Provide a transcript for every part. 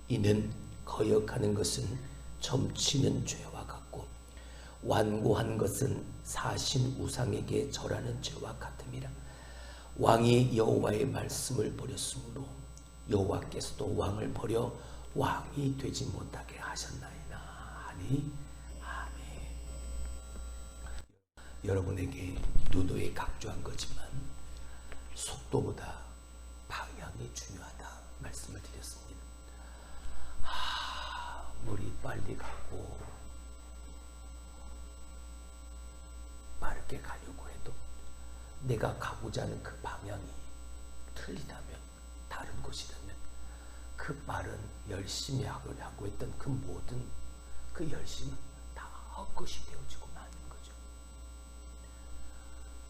이는 거역하는 것은 점치는 죄와 같고 완고한 것은 사신 우상에게 절하는 죄와 같음이라. 왕이 여호와의 말씀을 버렸으므로 여호와께서도 왕을 버려 왕이 되지 못하게 하셨나이다 하니 아멘. 여러분에게 누누이 강조한 거지만 속도보다 방향이 중요하다 말씀을 드렸습니다. 물이 빨리 가고 빠르게 가려고 해도 내가 가고자 하는 그 방향이 틀리다면, 다른 곳이라면 그 빠른 열심히 하고 했던 그 모든 그 열심은 다 헛것이 되어지고 마는 거죠.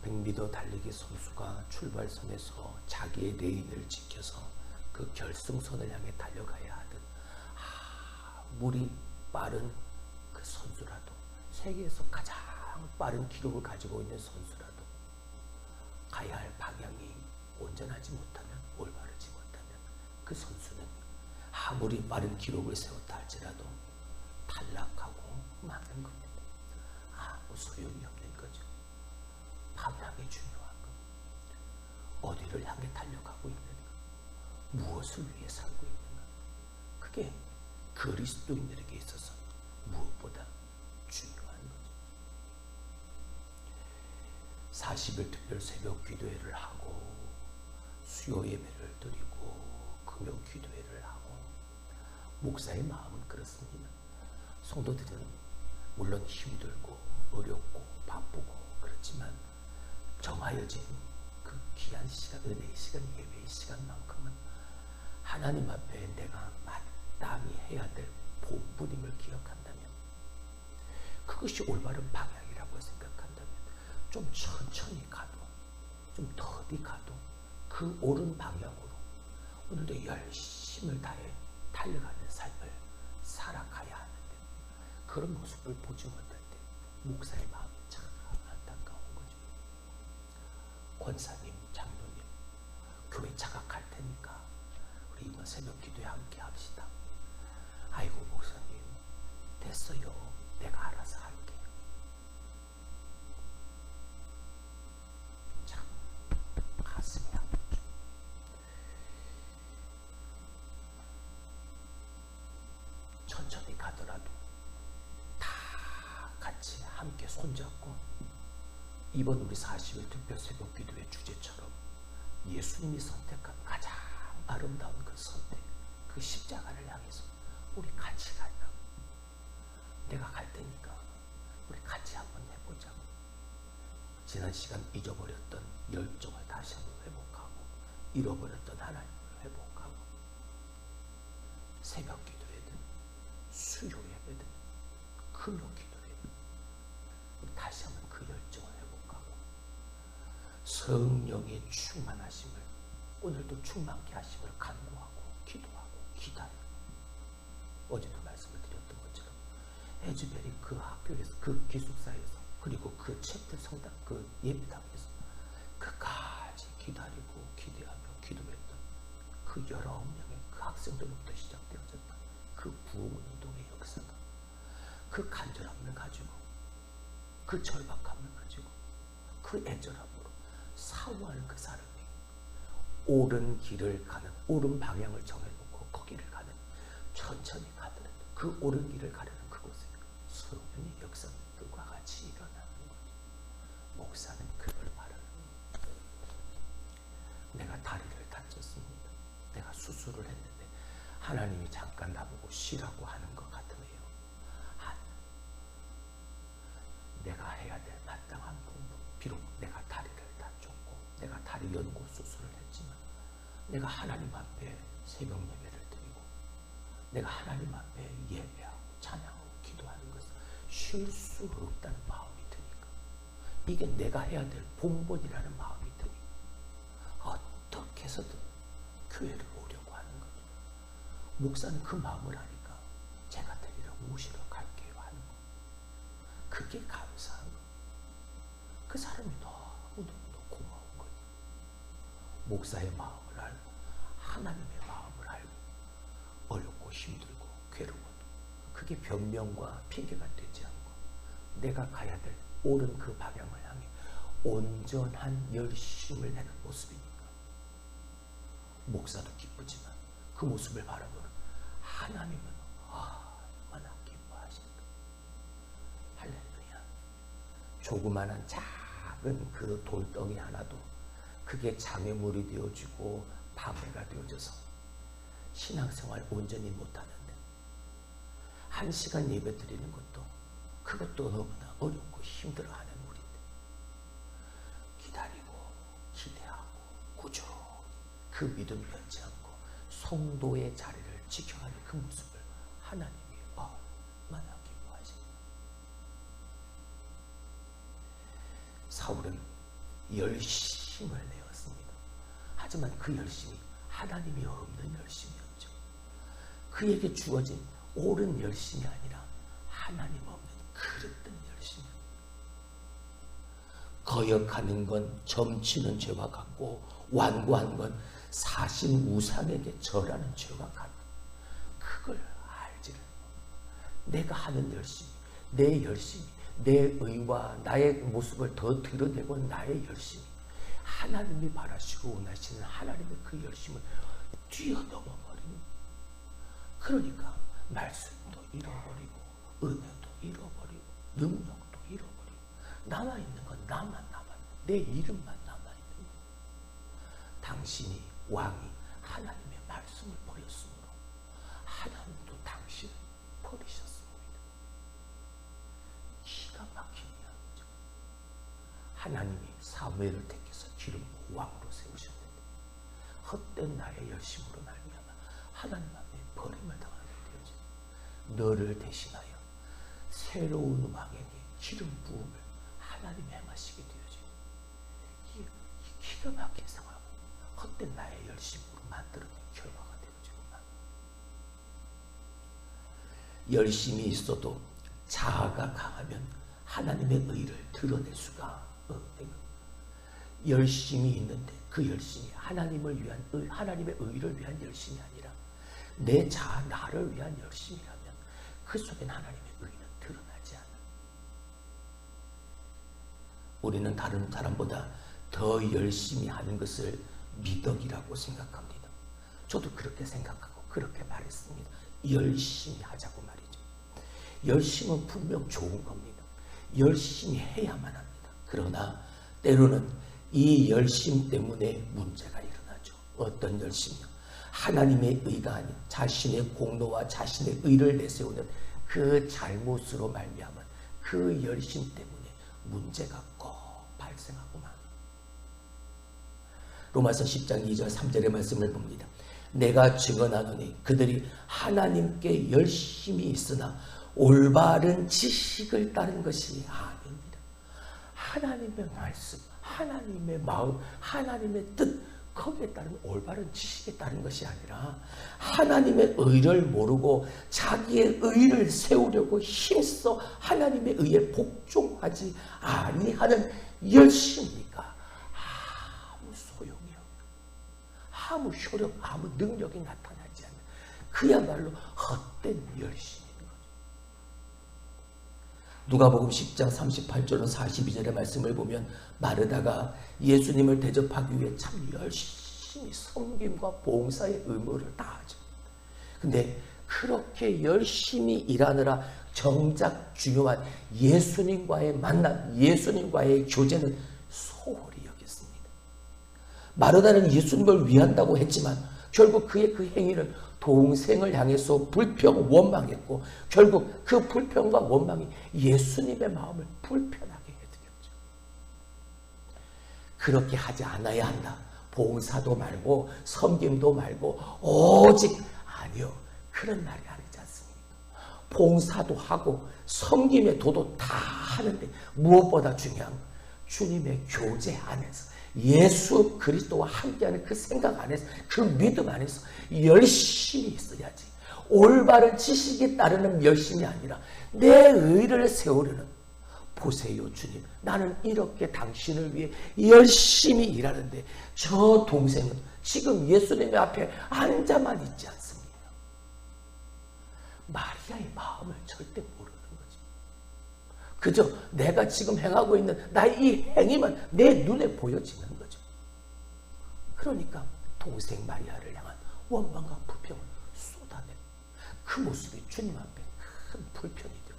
100m 달리기 선수가 출발선에서 자기의 레인을 지켜서 그 결승선을 향해 달려가야 하듯 물이 빠른 그 선수라도, 세계에서 가장 빠른 기록을 가지고 있는 선수라도 가야 할 방향이 온전하지 못하면, 올바르지 못하면 그 선수는 아무리 빠른 기록을 세웠다 할지라도 탈락하고 마는 겁니다. 아무 소용이 없는 거죠. 방향이 중요한 것. 어디를 향해 달려가고 있는가? 무엇을 위해 살고 있는가? 그게 그리스도인들에게 있어서 무엇보다 중요한 거죠. 40일 특별 새벽 기도회를 하고 수요 예배를 드리고 금요 기도회를 하고, 목사의 마음은 그렇습니다. 성도들은 물론 힘들고 어렵고 바쁘고 그렇지만 정하여진 그 귀한 시간, 은혜의 시간, 예배의 시간만큼은 하나님 앞에 내가 마땅히 해야 될 본분임을 기억한다면, 그것이 올바른 방향이라고 생각한다면 좀 천천히 가도, 좀 더디 가도 그 옳은 방향으로 오늘도 열심을 다해 달려가는 삶을 살아가야 하는데, 그런 모습을 보지 못할 때 목사의 마음이 참 안타까운 거죠. 권사님, 장로님, 교회 차각할 테니까 우리 이번 새벽 기도에 함께 합시다. 아이고 목사님, 됐어요. 내가 알아서 할게. 참 가슴이 아프죠. 천천히 가더라도 다 같이 함께 손잡고 이번 우리 40일 특별 새벽 기도의 주제처럼 예수님이 선택한 가장 아름다운 그 선택, 그 십자가를 향해서 우리 같이 가자. 내가 갈 테니까 우리 같이 한번 해보자. 지난 시간 잊어버렸던 열정을 다시 한번 회복하고, 잃어버렸던 하나님을 회복하고, 새벽 기도회든 수요 예배든 금요 기도회든 우리 다시 한번 그 열정을 회복하고, 성령의 충만하심을, 오늘도 충만케 하심을 간구하고 기도하고 기다리고, 어제도 말씀을 드렸던 것처럼 에즈벨이 그 학교에서, 그 기숙사에서, 그리고 그 챕터 성당, 그 예배당에서 그까지 기다리고 기대하며 기도했던 그 19명의 그 학생들로부터 시작되어졌던 그 부흥운동의 역사가, 그 간절함을 가지고, 그 절박함을 가지고, 그 애절함으로 사모하는 그 사람이 옳은 길을 가는, 옳은 방향을 정해놓고 거기를 가는, 천천히 가더라도 그 옳은 길을 가려는 그곳에 성령의 역사들과 같이 일어나는 거죠. 목사는 그걸 바라는 거예요. 내가 다리를 다쳤습니다. 내가 수술을 했는데 하나님이 잠깐 나보고 쉬라고 하는 것 같으네요. 내가 해야 될 마땅한 공부, 비록 내가 다리를 다쳤고 내가 다리 연고 수술을 했지만 내가 하나님 앞에 새벽 예배를 드리고 내가 하나님 앞에 예배하고 찬양하고 기도하는 것은 쉴 수 없다는 마음이 드니까, 이게 내가 해야 될 본분이라는 마음이 드니까 어떻게 해서든 교회를 오려고 하는 거죠. 목사는 그 마음을 하니까 제가 데리러 모시러 갈게요 하는 거. 그게 감사한 거. 그 사람이 너무너무 고마운 거죠. 목사의 마음을 알고 하나님의 마음을 알고 어렵고 힘들고 그게 변명과 핑계가 되지 않고 내가 가야 될 옳은 그 방향을 향해 온전한 열심을 내는 모습이니까 목사도 기쁘지만 그 모습을 바라보는 하나님은 얼마나 기뻐하실까. 할렐루야. 조그마한 작은 그 돌덩이 하나도 그게 장애물이 되어지고 파괴가 되어져서 신앙생활 온전히 못하는데 1시간 예배 드리는 것도 그것도 너무나 어렵고 힘들어하는 우리인데 기다리고 기대하고 꾸준히 그 믿음 변치 않고 성도의 자리를 지켜가는 그 모습을 하나님이 얼마나 기뻐하십니까. 사울은 열심을 내었습니다. 하지만 그 열심이 하나님이 없는 열심이었죠. 그에게 주어진 옳은 열심이 아니라 하나님 없는 그릇된 열심이었습니다. 거역하는 건 점치는 죄와 같고 완고한 건 사신 우상에게 절하는 죄와 같다. 그걸 알지를 내가 하는 열심이, 내 열심이, 내 의와 나의 모습을 더 드러내고 나의 열심이 하나님이 바라시고 원하시는 하나님의 그 열심을 뛰어넘어 버리는, 그러니까 말씀도 잃어버리고 은혜도 잃어버리고 능력도 잃어버리고 남아있는 건 나만 내 이름만 남아있는 거예요. 당신이 왕이 하나님의 말씀을 버렸으므로 하나님도 당신을 버리셨습니다. 기가 막힌 이야기죠. 하나님이 사무엘을 택해서 기름 부어 왕으로 세우셨는데 헛된 나의 열심으로 말미암아 하나님 앞에 버림을 당하게 되어진 너를 대신하여 새로운 왕에게 기름 부음을 하나님이 행하시게 되어진 이 기가 막힌 상황, 헛된 나의 열심으로 만들어낸 결과가 되어지구만. 열심이 있어도 자아가 강하면 하나님의 의를 드러낼 수가 없는, 열심이 있는데 그 열심이 하나님을 위한 하나님의 의를 위한 열심이 아니라 내 자아 나를 위한 열심이라면 그 속엔 하나님의 의는 드러나지 않아. 우리는 다른 사람보다 더 열심히 하는 것을 미덕이라고 생각합니다. 저도 그렇게 생각하고 그렇게 말했습니다. 열심히 하자고 말이죠. 열심은 분명 좋은 겁니다. 열심히 해야만 합니다. 그러나 때로는 이 열심 때문에 문제가 일어나죠. 어떤 열심이요? 하나님의 의가 아닌 자신의 공로와 자신의 의를 내세우는 그 잘못으로 말미암은 그 열심 때문에 문제가 꼭 발생하고만. 로마서 10장 2절 3절의 말씀을 봅니다. 내가 증언하노니 그들이 하나님께 열심히 있으나 올바른 지식을 따른 것이 아닙니다. 하나님의 말씀, 하나님의 마음, 하나님의 뜻, 거기에 따른 올바른 지식에 따른 것이 아니라 하나님의 의를 모르고 자기의 의를 세우려고 힘써 하나님의 의에 복종하지 아니하는 열심이니까 아무 소용이 없고 아무 효력, 아무 능력이 나타나지 않는 그야말로 헛된 열심인 거죠. 누가복음 10장 38절로 42절의 말씀을 보면 마르다가 예수님을 대접하기 위해 참 열심히 섬김과 봉사의 의무를 다하죠. 근데 그렇게 열심히 일하느라 정작 중요한 예수님과의 만남, 예수님과의 교제는 소홀히 여겼습니다. 마르다는 예수님을 위한다고 했지만 결국 그의 그 행위는 동생을 향해서 불평, 원망했고 결국 그 불평과 원망이 예수님의 마음을 불편하게 해드렸죠. 그렇게 하지 않아야 한다. 봉사도 말고 섬김도 말고 오직 아니요. 그런 말이 아니지 않습니까? 봉사도 하고 섬김의 도도 다 하는데 무엇보다 중요한 건 주님의 교제 안에서 예수 그리스도와 함께하는 그 생각 안에서 그 믿음 안에서 열심히 있어야지. 올바른 지식에 따르는 열심이 아니라 내 의를 세우려는, 보세요 주님, 나는 이렇게 당신을 위해 열심히 일하는데 저 동생은 지금 예수님의 앞에 앉아만 있지 않습니다. 마리아의 마음을 절대 모르는 거지. 그저 내가 지금 행하고 있는 나의 이 행위만 내 눈에 보여지는 거죠. 그러니까 동생 마리아를 향한 원망과 불평을 쏟아내. 그 모습이 주님 앞에 큰 불편이 되어져.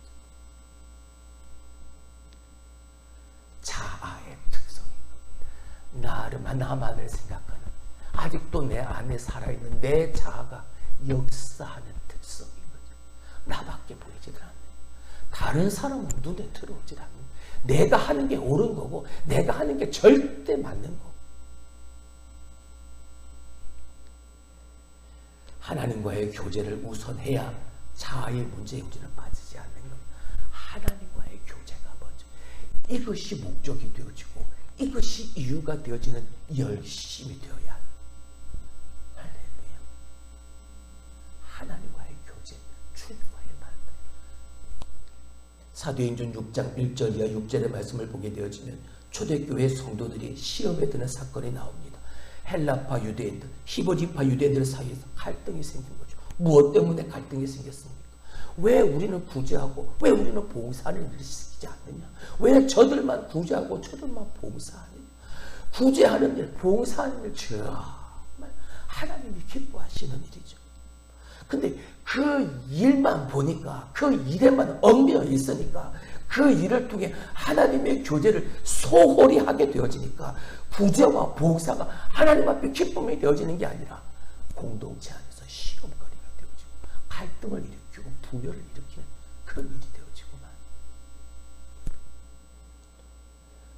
자아의 특성인 겁니다. 나만을 생각하는, 아직도 내 안에 살아있는 내 자아가 역사하는 특성인 거죠. 나밖에 보이질 않는, 다른 사람은 눈에 들어오질 않는, 내가 하는 게 옳은 거고 내가 하는 게 절대 맞는 거. 하나님과의 교제를 우선해야 자아의 문제에 우리는 빠지지 않는 겁니다. 하나님과의 교제가 먼저, 이것이 목적이 되어지고 이것이 이유가 되어지는 열심이 되어야 합니다. 할렐루야. 하나님과의 교제, 주님과의 만남. 사도행전 6장 1절 이하 6절의 말씀을 보게 되어지면 초대교회 성도들이 시험에 드는 사건이 나옵니다. 헬라파 유대인들, 히브리파 유대인들 사이에서 갈등이 생긴 거죠. 무엇 때문에 갈등이 생겼습니까? 왜 우리는 구제하고 왜 우리는 봉사하는 일을 시키지 않느냐? 왜 저들만 구제하고 저들만 봉사하느냐? 구제하는 일, 봉사하는 일 정말 하나님이 기뻐하시는 일이죠. 근데 그 일만 보니까, 그 일에만 얽매여 있으니까, 그 일을 통해 하나님의 교제를 소홀히 하게 되어지니까 구제와 봉사가 하나님 앞에 기쁨이 되어지는 게 아니라 공동체 안에서 시험거리가 되어지고 갈등을 일으키고 분열을 일으키는 그런 일이 되어지고만.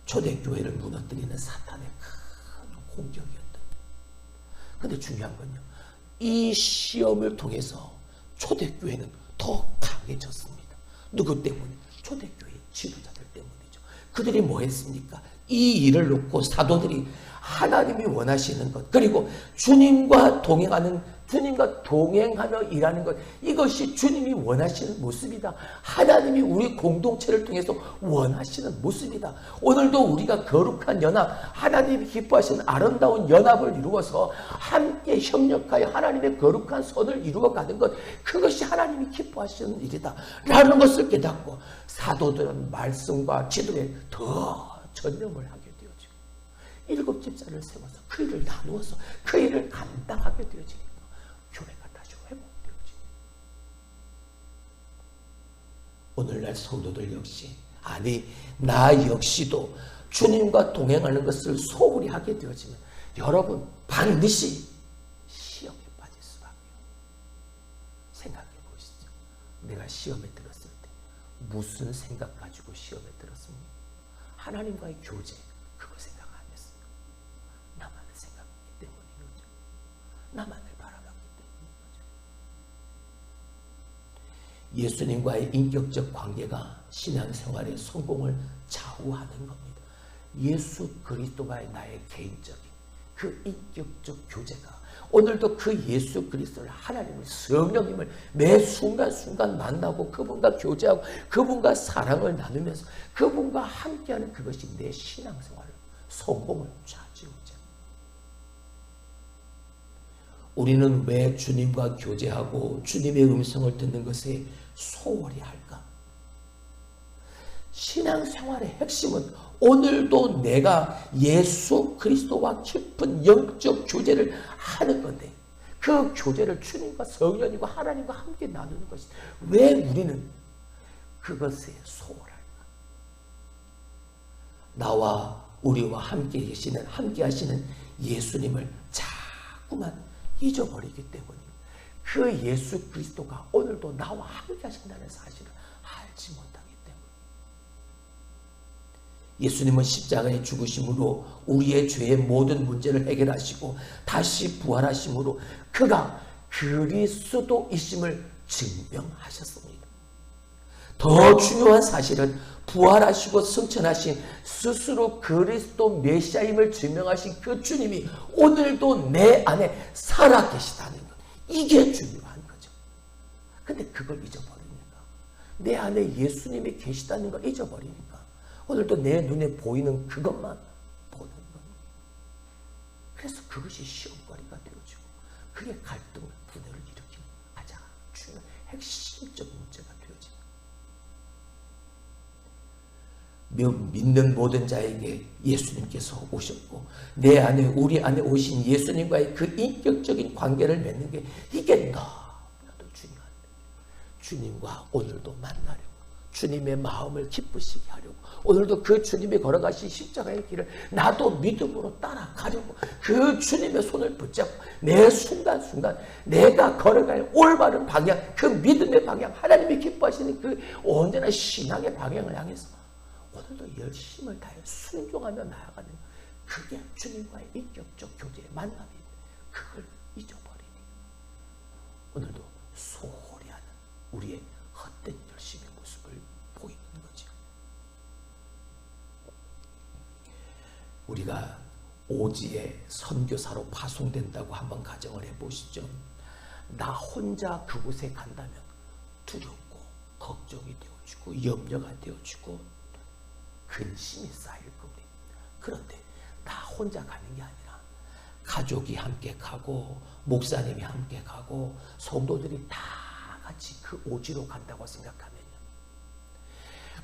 초대교회를 무너뜨리는 사탄의 큰 공격이었던. 근데 중요한 건요, 이 시험을 통해서 초대교회는 더 강해졌습니다. 누구 때문에? 초대교회 지도자들 때문이죠. 그들이 뭐 했습니까? 이 일을 놓고 사도들이 하나님이 원하시는 것, 그리고 주님과 동행하며 일하는 것, 이것이 주님이 원하시는 모습이다. 하나님이 우리 공동체를 통해서 원하시는 모습이다. 오늘도 우리가 거룩한 연합, 하나님이 기뻐하시는 아름다운 연합을 이루어서 함께 협력하여 하나님의 거룩한 선을 이루어가는 것, 그것이 하나님이 기뻐하시는 일이다 라는 것을 깨닫고 사도들은 말씀과 지도에 더 전념을 하게 되어지고 7 집사를 세워서 그 일을 나누어서 그 일을 감당하게 되어지니까 교회가 다시 회복되어지고, 오늘날 성도들 역시, 아니 나 역시도 주님과 동행하는 것을 소홀히 하게 되어지면 여러분 반드시 시험에 빠질 수밖에 없어요. 생각해 보시죠. 내가 시험에 들었을 때 무슨 생각 가지고 시험에 들었습니까? 하나님과의 교제, 그거 생각 안 했어요. 나만을 생각했기 때문인 거죠. 나만을 바라봤기 때문인 거죠. 예수님과의 인격적 관계가 신앙생활의 성공을 좌우하는 겁니다. 예수 그리스도와의 나의 개인적인 그 인격적 교제가, 오늘도 그 예수 그리스도를, 하나님을, 성령님을 매 순간순간 만나고 그분과 교제하고 그분과 사랑을 나누면서 그분과 함께하는 그것이 내 신앙생활을, 성공을 좌지우지합니다. 우리는 왜 주님과 교제하고 주님의 음성을 듣는 것에 소홀히 할까? 신앙생활의 핵심은 오늘도 내가 예수 그리스도와 깊은 영적 교제를 하는 건데, 그 교제를 주님과 성령님과 하나님과 함께 나누는 것이, 왜 우리는 그것에 소홀할까? 나와 우리와 함께 하시는 예수님을 자꾸만 잊어버리기 때문입니다. 그 예수 그리스도가 오늘도 나와 함께 하신다는 사실을 알지 못하기 때문입니다. 예수님은 십자가의 죽으심으로 우리의 죄의 모든 문제를 해결하시고 다시 부활하심으로 그가 그리스도이심을 증명하셨습니다. 더 중요한 사실은 부활하시고 승천하신 스스로 그리스도 메시아임을 증명하신 그 주님이 오늘도 내 안에 살아계시다는 것, 이게 중요한 거죠. 근데 그걸 잊어버리니까, 내 안에 예수님이 계시다는 걸 잊어버리니까 오늘도 내 눈에 보이는 그것만 보는 겁니다. 그래서 그것이 시험거리가 되어지고 그게 갈등을, 분열을 일으키는 가장 중요한 핵심 심적 문제가 되어지는, 믿는 모든 자에게 예수님께서 오셨고 내 안에, 우리 안에 오신 예수님과의 그 인격적인 관계를 맺는 게 이게 너무나도 중요합니다. 주님과 오늘도 만나려고, 주님의 마음을 기쁘시게 하려고, 오늘도 그 주님이 걸어가신 십자가의 길을 나도 믿음으로 따라가려고, 그 주님의 손을 붙잡고 매 순간순간 내가 걸어갈 올바른 방향, 그 믿음의 방향, 하나님이 기뻐하시는 그 언제나 신앙의 방향을 향해서 오늘도 열심을 다해 순종하며 나아가는, 그게 주님과의 인격적 교제의 만남입니다. 그걸 잊어버리니 오늘도 소홀히 하는 우리의 헛된 열심의 모습을 보이는 거죠. 우리가 오지에 선교사로 파송된다고 한번 가정을 해보시죠. 나 혼자 그곳에 간다면 두렵고 걱정이 되어지고 염려가 되어지고 근심이 쌓일 겁니다. 그런데 나 혼자 가는 게 아니라 가족이 함께 가고 목사님이 함께 가고 성도들이 다 같이 그 오지로 간다고 생각하면요,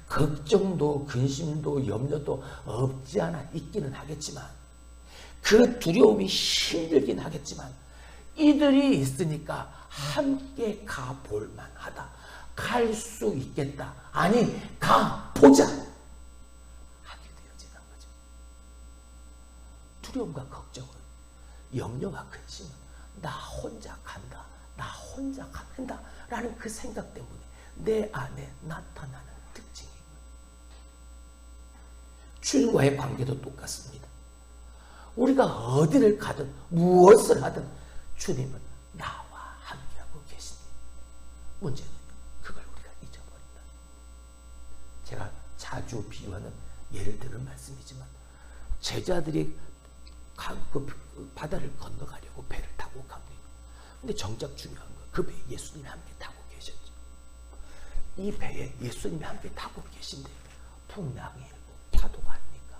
걱정도 근심도 염려도 없지 않아 있기는 하겠지만, 그 두려움이 힘들긴 하겠지만 이들이 있으니까 함께 가볼 만하다, 갈 수 있겠다, 아니 가보자 하게 되어지는 거죠. 두려움과 걱정은, 염려와 근심은 나 혼자 간다, 나 혼자 간다 라는 그 생각 때문에 내 안에 나타나는 특징이에요. 주님과의 관계도 똑같습니다. 우리가 어디를 가든 무엇을 하든 주님은 나와 함께하고 계십니다. 문제는요, 그걸 우리가 잊어버린다. 제가 자주 비유하는 예를 들은 말씀이지만, 제자들이 그 바다를 건너가려고 배를 타고 갑니다. 근데 정작 중요한 건 그 배에 예수님이 함께 타고 계셨죠. 이 배에 예수님이 함께 타고 계신데 풍랑이 일고 파도가 아닙니까?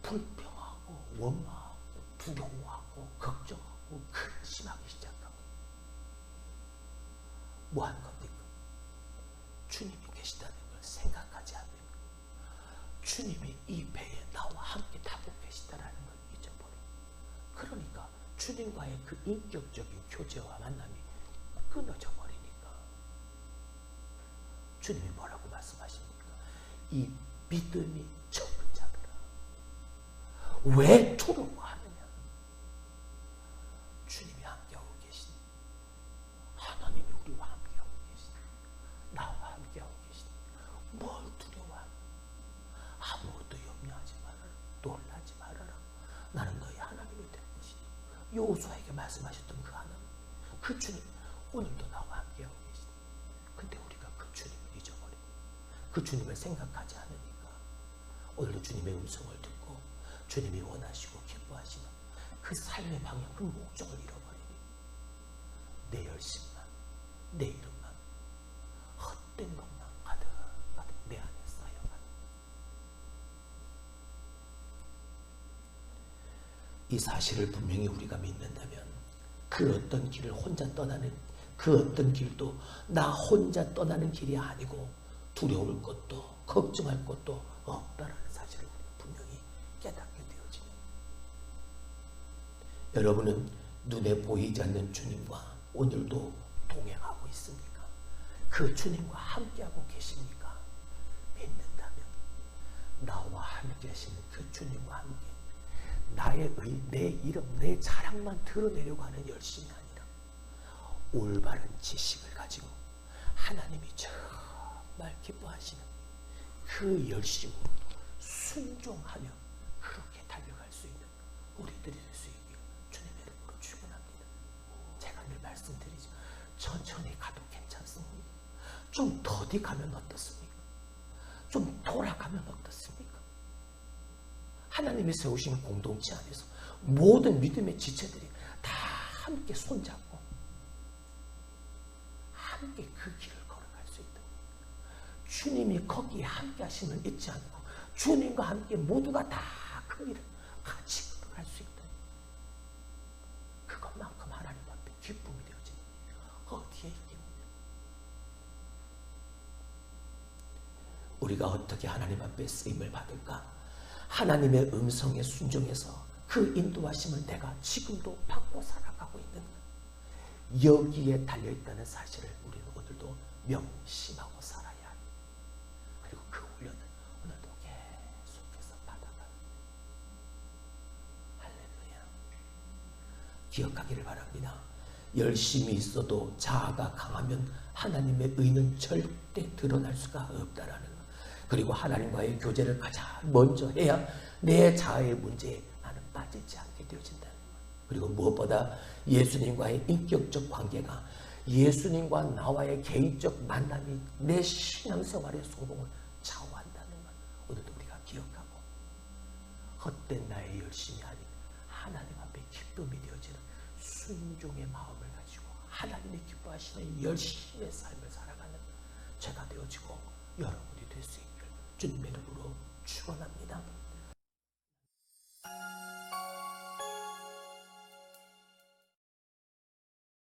불평하고 원망하고 두려워하고 걱정하고 근심하기 시작하고, 뭐 하는 겁니까? 주님이 계시다는 걸 생각하지 않는 거예요. 주님이 이 배에 나와 함께 타고 계시다라는 걸 잊어버려요. 그러니까 주님과의 그 인격적인 교제와 만남이 끊어져 버리니까 주님이 뭐라고 말씀하십니까? 이 믿음이 적은 자들아 왜 두려워하느냐? 주님이 함께하고 계시니, 하나님이 우리와 함께하고 계시니, 나와 함께하고 계시니 뭘 두려워하냐? 아무것도 염려하지 말아라, 놀라지 말아라, 나는 너희 하나님이 될 것이니. 여호수아에게 말씀하셨던 그 하나님, 그 주님 오늘도 나와 함께하고 계시니. 근데 우리가 그 주님을 잊어버리고 그 주님을 생각하지 않으니까 오늘도 주님의 음성을 듣고 주님이 원하시고 기뻐하시는 그 삶의 방향, 그 목적을 잃어버리니 내 열심만, 내 이름만, 헛된 것만 가득 내 안에 쌓여가는, 이 사실을 분명히 우리가 믿는다면 그 어떤 길을 혼자 떠나는, 그 어떤 길도 나 혼자 떠나는 길이 아니고 두려울 것도 걱정할 것도 없다라는 사실을 우리가 분명히 깨닫게 되어지는, 여러분은 눈에 보이지 않는 주님과 오늘도 동행하고 있습니까? 그 주님과 함께하고 계십니까? 믿는다면 나와 함께 하시는 그 주님과 함께 내 이름, 내 자랑만 드러내려고 하는 열심이 아니라 올바른 지식을 가지고 하나님이 정말 기뻐하시는 그 열심으로 순종하며 그렇게 달려갈 수 있는 우리들이 될 수 있기를 주님의 이름으로 축원합니다. 제가 늘 말씀드리죠. 천천히 가도 괜찮습니다. 좀 더디 가면 어떻습니까? 좀 돌아가면 어떻습니까? 하나님이 세우신 공동체 안에서 모든 믿음의 지체들이 다 함께 손잡고 함께 그 길을 걸어갈 수 있다. 주님이 거기에 함께 하심을 잊지 않고 주님과 함께 모두가 다 그 길을 같이 걸어갈 수 있다. 그것만큼 하나님 앞에 기쁨이 되어지는 어디에 있겠느냐? 우리가 어떻게 하나님 앞에 쓰임을 받을까? 하나님의 음성에 순종해서 그 인도하심을 내가 지금도 받고 살아가고 있는 여기에 달려있다는 사실을 우리는 오늘도 명심하고 살아야 합니다. 그리고 그 훈련을 오늘도 계속해서 받아가요. 할렐루야. 기억하기를 바랍니다. 열심히 있어도 자아가 강하면 하나님의 의는 절대 드러날 수가 없다라는 것. 그리고 하나님과의 교제를 가장 먼저 해야 내 자아의 문제에 나는 빠지지 않게 되어진다는 것. 그리고 무엇보다 예수님과의 인격적 관계가 예수님과 나와의 개인적 만남이 내 신앙생활의 성공을 좌우한다는 것. 오늘도 우리가 기억하고 헛된 나의 열심이 아닌 하나님 앞에 기쁨이 되어지는 순종의 마음을 가지고 하나님이 기뻐하시는 열심의 삶을 살아가는 죄가 되어지고 여러분이 될 수 있기를 주님의 이름으로 축원합니다.